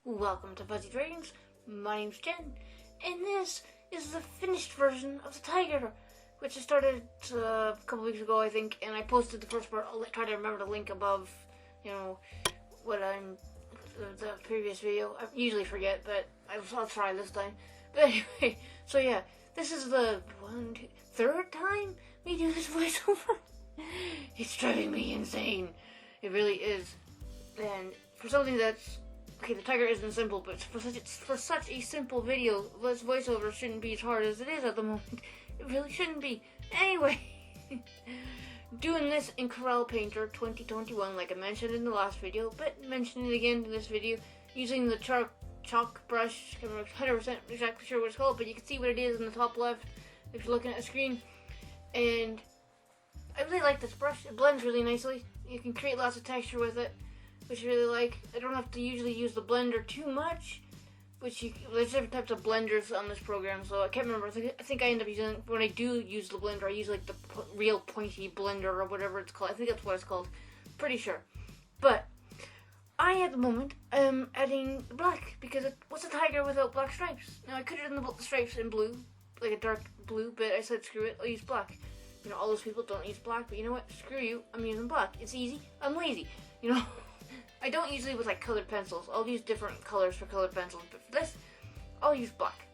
Welcome to Fuzzy Dragons. My name's Jen, and this is the finished version of the tiger, which I started a couple weeks ago, I think, and I posted the first part. I'll try to remember the link above, the previous video. I usually forget, but I'll try this time. But anyway, so yeah, this is the third time we do this voiceover. It's driving me insane. It really is. And for something that's okay, the tiger isn't simple, but for such a simple video, this voiceover shouldn't be as hard as it is at the moment. It really shouldn't be. Anyway, doing this in Corel Painter 2021, like I mentioned in the last video, but mentioning it again in this video, using the chalk brush. I'm not 100% exactly sure what it's called, but you can see what it is in the top left if you're looking at the screen. And I really like this brush. It blends really nicely. You can create lots of texture with it, which I really like. I don't have to usually use the blender too much, there's different types of blenders on this program, so I can't remember. I think I end up using, when I do use the blender, I use like the real pointy blender or whatever it's called. I think that's what it's called. Pretty sure. But I, at the moment, am adding black, because what's a tiger without black stripes? Now, I could have done the stripes in blue, like a dark blue, but I said screw it, I'll use black. You know, all those people don't use black, but you know what? Screw you, I'm using black. It's easy, I'm lazy, you know? I don't usually with like colored pencils. I'll use different colors for colored pencils, but for this, I'll use black.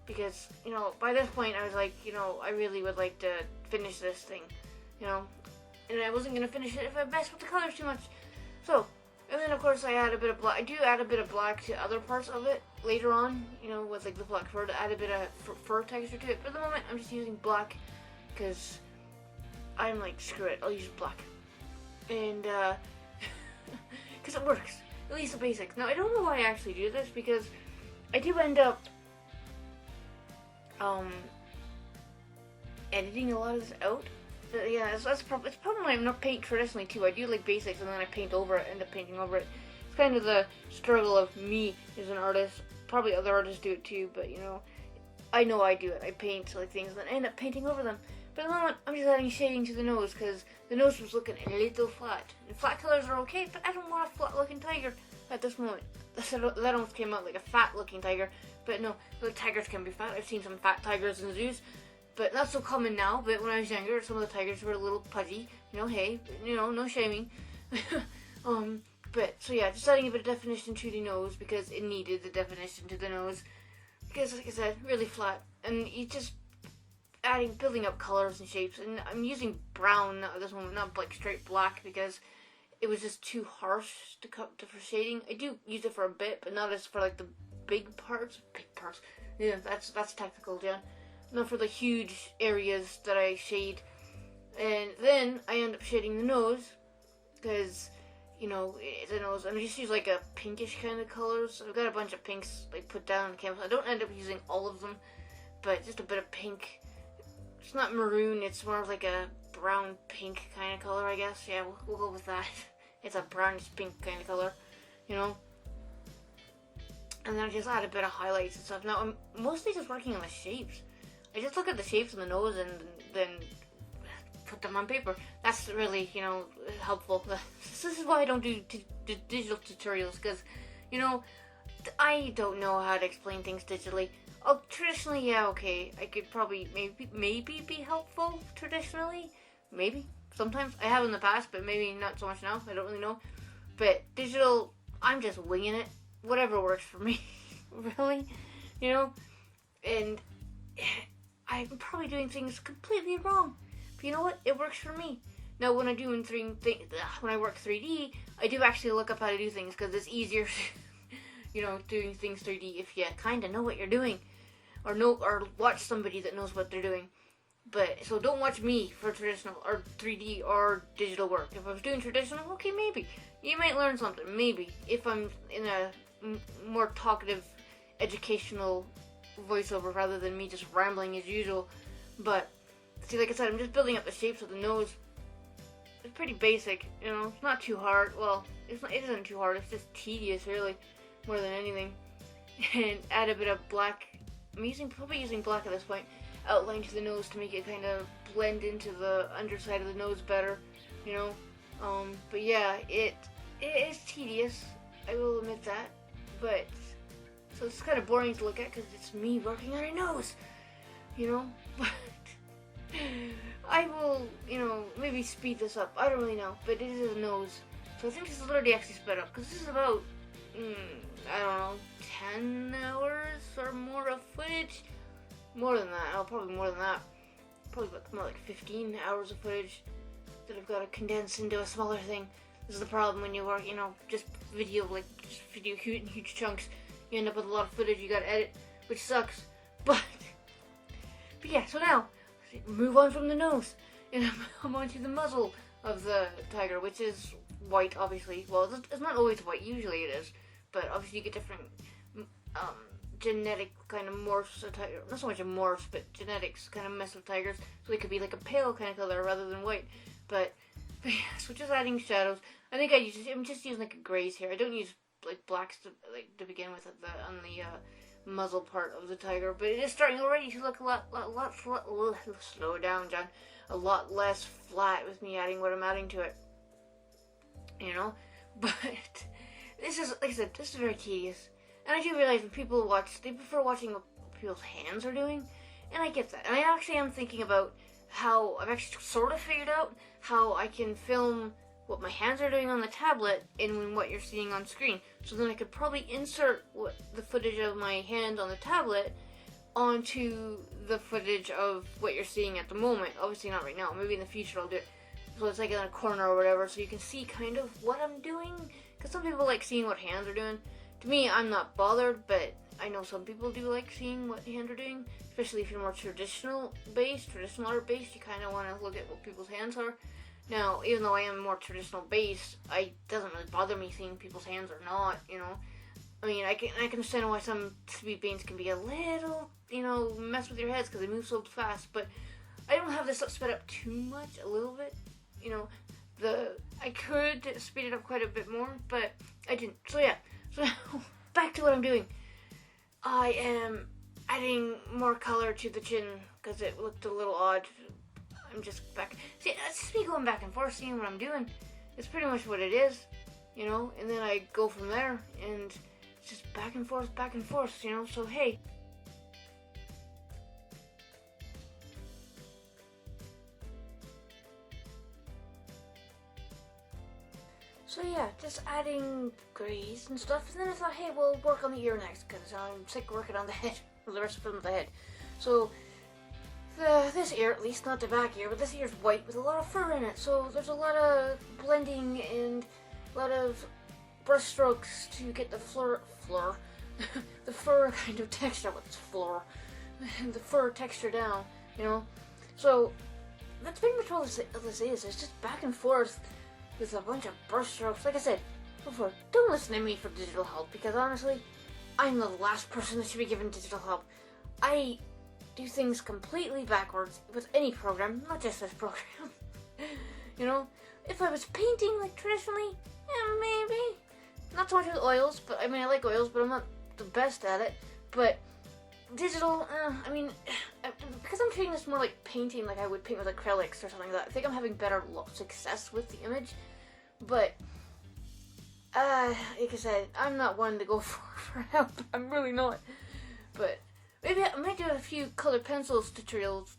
Because, you know, by this point I was like, you know, I really would like to finish this thing, you know? And I wasn't going to finish it if I messed with the colors too much. So, and then of course I add a bit of black. I do add a bit of black to other parts of it later on, you know, with like the black fur to add a bit of fur texture to it. But at the moment I'm just using black because I'm like, screw it, I'll use black. And, because it works, at least the basics. Now, I don't know why I actually do this, because I do end up editing a lot of this out. But yeah, it's probably why I'm not paint traditionally too. I do like basics and then I paint over it, end up painting over it. It's kind of the struggle of me as an artist. Probably other artists do it too, but you know I do it. I paint like things and then end up painting over them. But at the moment, I'm just adding shading to the nose because the nose was looking a little flat. And flat colors are okay, but I don't want a flat-looking tiger at this moment. That almost came out like a fat-looking tiger. But no, the tigers can be fat. I've seen some fat tigers in zoos, but not so common now. But when I was younger, some of the tigers were a little pudgy. You know, hey, you know, no shaming. But so yeah, just adding a bit of definition to the nose because it needed the definition to the nose. Because, like I said, really flat, and you just building up colors and shapes, and I'm using brown at this moment, not like straight black, because it was just too harsh for shading. I do use it for a bit, but not as for like the big parts. Yeah, that's technical, John. Not for the huge areas that I shade. And then I end up shading the nose, because you know the nose. I just use like a pinkish kind of colors. I've got a bunch of pinks like put down on canvas. I don't end up using all of them, but just a bit of pink. It's not maroon, it's more of like a brown pink kind of color, I guess. Yeah, we'll go with that. It's a brownish pink kind of color, you know. And then I just add a bit of highlights and stuff. Now, I'm mostly just working on the shapes. I just look at the shapes on the nose and then put them on paper. That's really, you know, helpful. This is why I don't do digital tutorials, because, you know, I don't know how to explain things digitally. Oh, traditionally, yeah, okay. I could probably maybe be helpful traditionally. Maybe. Sometimes. I have in the past, but maybe not so much now. I don't really know. But digital, I'm just winging it. Whatever works for me. Really. You know? And I'm probably doing things completely wrong. But you know what? It works for me. Now, when I work 3D, I do actually look up how to do things because it's easier, you know, doing things 3D if you kind of know what you're doing. Or watch somebody that knows what they're doing. But, so don't watch me for traditional, or 3D, or digital work. If I was doing traditional, okay, maybe. You might learn something, maybe. If I'm in a more talkative, educational voiceover, rather than me just rambling as usual. But, see, like I said, I'm just building up the shapes of the nose. It's pretty basic, you know, it's not too hard. Well, it isn't too hard, it's just tedious, really, more than anything. And add a bit of black. I'm probably using black at this point, outline to the nose to make it kind of blend into the underside of the nose better, you know. But yeah, it is tedious. I will admit that. but so it's kind of boring to look at because it's me working on a nose, you know. But I will, maybe speed this up. I don't really know, but it is a nose, so I think this is literally actually sped up because this is about I don't know, 10 hours or more of footage. More than that. Oh, probably more than that. Probably more like 15 hours of footage that I've got to condense into a smaller thing. This is the problem when you work, just video in huge chunks. You end up with a lot of footage you gotta edit, which sucks. But yeah, so now, move on from the nose. And I'm onto the muzzle of the tiger, which is white, obviously. Well, it's not always white, usually it is. But obviously you get different genetic kind of morphs of tigers. Not so much a morphs, but genetics kind of mess of tigers. So they could be like a pale kind of color rather than white. But yeah, so just adding shadows. I think I'm just using like grays here. I don't use like blacks to begin with on the muzzle part of the tiger. But it is starting already to look a lot slow down, John. A lot less flat with me adding what I'm adding to it. But this is, like I said, this is very tedious. And I do realize when people watch, they prefer watching what people's hands are doing. And I get that. And I actually am thinking about how I've actually sort of figured out how I can film what my hands are doing on the tablet and what you're seeing on screen. So then I could probably insert the footage of my hand on the tablet onto the footage of what you're seeing at the moment. Obviously not right now. Maybe in the future I'll do it. So it's like in a corner or whatever, so you can see kind of what I'm doing. Because some people like seeing what hands are doing. To me, I'm not bothered, but I know some people do like seeing what hands are doing. Especially if you're more traditional art based, you kind of want to look at what people's hands are. Now, even though I am more traditional based, it doesn't really bother me seeing people's hands or not, I mean, I can understand why some speed paints can be a little, mess with your heads because they move so fast, but I don't have this sped up too much, a little bit, I could speed it up quite a bit more, but I didn't. So yeah, so back to what I'm doing. I am adding more color to the chin because it looked a little odd. I'm just back. See, it's just me going back and forth, seeing what I'm doing. It's pretty much what it is, and then I go from there, and it's just back and forth, so hey. So yeah, just adding grays and stuff, and then I thought, hey, we'll work on the ear next, because I'm sick of working on the head, the rest of them with the head. So, this ear, at least not the back ear, but this ear's white with a lot of fur in it, so there's a lot of blending and a lot of brush strokes to get the the fur kind of texture, what's the fur texture down, So, that's pretty much all this is, it's just back and forth with a bunch of brush strokes. Like I said before, don't listen to me for digital help, because honestly, I'm the last person that should be given digital help. I do things completely backwards with any program, not just this program. If I was painting like traditionally, maybe. Not so much with oils, but I mean, I like oils, but I'm not the best at it. But digital, because I'm treating this more like painting, like I would paint with acrylics or something like that, I think I'm having better success with the image. But, like I said, I'm not one to go for help. I'm really not. But maybe I might do a few colored pencils tutorials.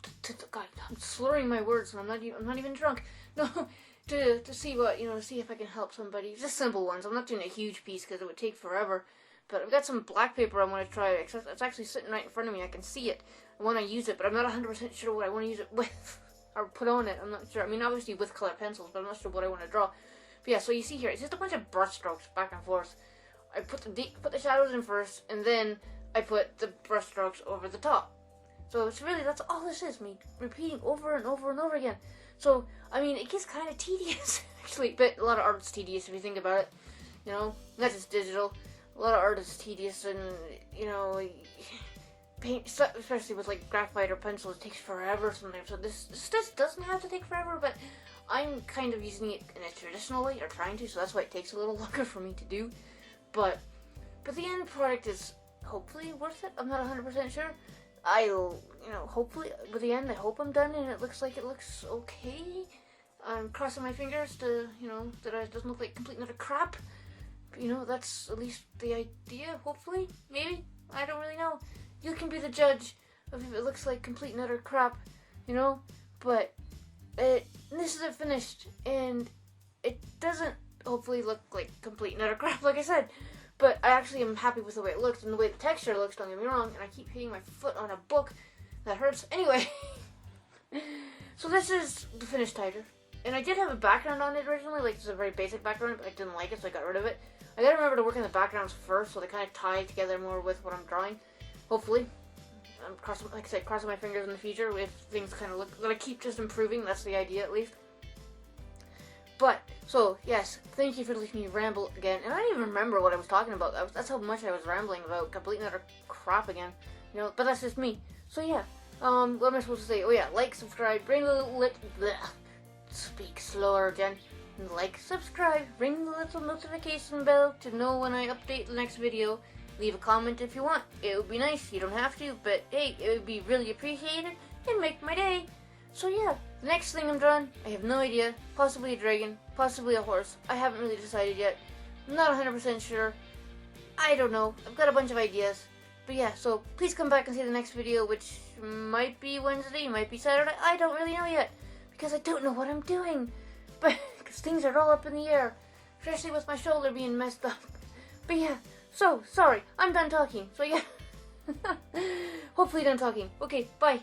God, I'm slurring my words, and I'm not even drunk. No, to see what to see if I can help somebody. Just simple ones. I'm not doing a huge piece because it would take forever. But I've got some black paper I want to try. It's actually sitting right in front of me. I can see it. I want to use it, but I'm not 100% sure what I want to use it with or put on it. I'm not sure. I mean, obviously with colored pencils, but I'm not sure what I want to draw. But yeah, so you see here, it's just a bunch of brush strokes back and forth. I put the shadows in first, and then I put the brush strokes over the top. So it's really, that's all this is, me repeating over and over and over again. So, I mean, it gets kind of tedious, actually, but a lot of art is tedious if you think about it. Not just digital. A lot of art is tedious, and, paint, especially with, like, graphite or pencil, it takes forever sometimes. So this doesn't have to take forever, but I'm kind of using it in a traditional way, or trying to, so that's why it takes a little longer for me to do. But the end product is hopefully worth it. I'm not 100% sure. I'll, hopefully, with the end, I hope I'm done and it looks like it looks okay. I'm crossing my fingers to, that it doesn't look like complete and utter crap. that's at least the idea, hopefully, maybe, I don't really know. You can be the judge of if it looks like complete and utter crap, but this isn't finished, and it doesn't hopefully look like complete and utter crap, like I said, but I actually am happy with the way it looks and the way the texture looks, don't get me wrong, and I keep hitting my foot on a book, that hurts, anyway. So this is the finished tiger, and I did have a background on it originally, like it's a very basic background, but I didn't like it, so I got rid of it. I gotta remember to work on the backgrounds first, so they kind of tie together more with what I'm drawing, hopefully. I'm crossing my fingers in the future if things kind of look, that I keep just improving, that's the idea at least. But, so, yes, thank you for listening to me ramble again, and I don't even remember what I was talking about. That's how much I was rambling about, complete and utter crap again, but that's just me. So yeah, what am I supposed to say? Oh yeah, like, subscribe, ring the speak slower, Jen. Like, subscribe, ring the little notification bell to know when I update the next video. Leave a comment if you want. It would be nice. You don't have to, but hey, it would be really appreciated and make my day. So yeah, the next thing I'm drawing, I have no idea. Possibly a dragon, possibly a horse. I haven't really decided yet. I'm not 100% sure. I don't know. I've got a bunch of ideas. But yeah, so please come back and see the next video, which might be Wednesday, might be Saturday. I don't really know yet, because I don't know what I'm doing. But, because things are all up in the air, especially with my shoulder being messed up. But yeah, so, sorry, I'm done talking. So yeah, hopefully done talking. Okay, bye.